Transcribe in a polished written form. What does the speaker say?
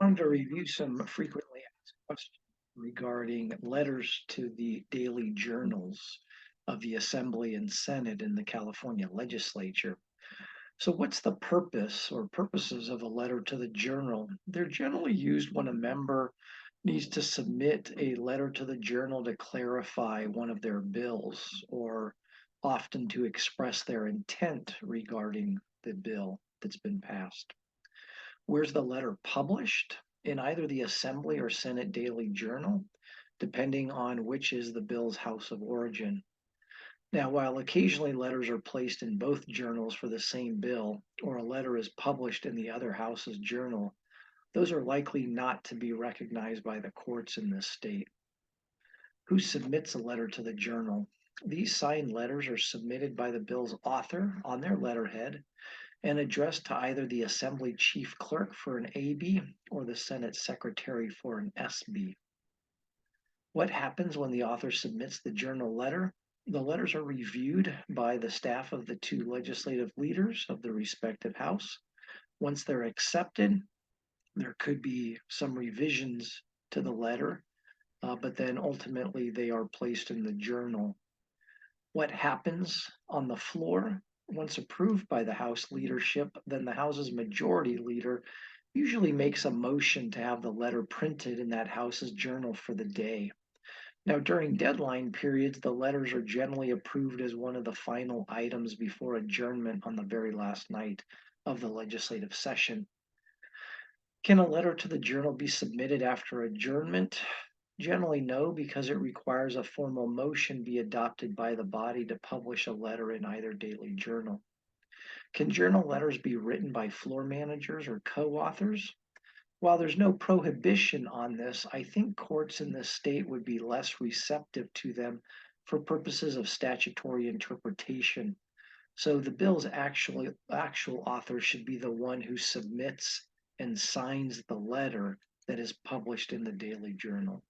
wanted to review some frequently asked questions regarding letters to the daily journals of the Assembly and Senate in the California Legislature. So, what's the purpose or purposes of a letter to the journal? They're generally used when a member needs to submit a letter to the journal to clarify one of their bills or often to express their intent regarding the bill that's been passed. Where's the letter published? In either the Assembly or Senate Daily Journal, depending on which is the bill's house of origin. Now, while occasionally letters are placed in both journals for the same bill, or a letter is published in the other house's journal, those are likely not to be recognized by the courts in this state. Who submits a letter to the journal? These signed letters are submitted by the bill's author on their letterhead and addressed to either the Assembly Chief Clerk for an AB or the Senate Secretary for an SB. What happens when the author submits the journal letter? The letters are reviewed by the staff of the two legislative leaders of the respective House. Once they're accepted, there could be some revisions to the letter, but then ultimately they are placed in the journal. What happens on the floor? Once approved by the House leadership, then the House's majority leader usually makes a motion to have the letter printed in that House's journal for the day. Now, during deadline periods, the letters are generally approved as one of the final items before adjournment on the very last night of the legislative session. Can a letter to the journal be submitted after adjournment? Generally, no, because it requires a formal motion be adopted by the body to publish a letter in either daily journal. Can journal letters be written by floor managers or co-authors? While there's no prohibition on this, I think courts in this state would be less receptive to them for purposes of statutory interpretation. So the bill's actual author should be the one who submits and signs the letter that is published in the daily journal.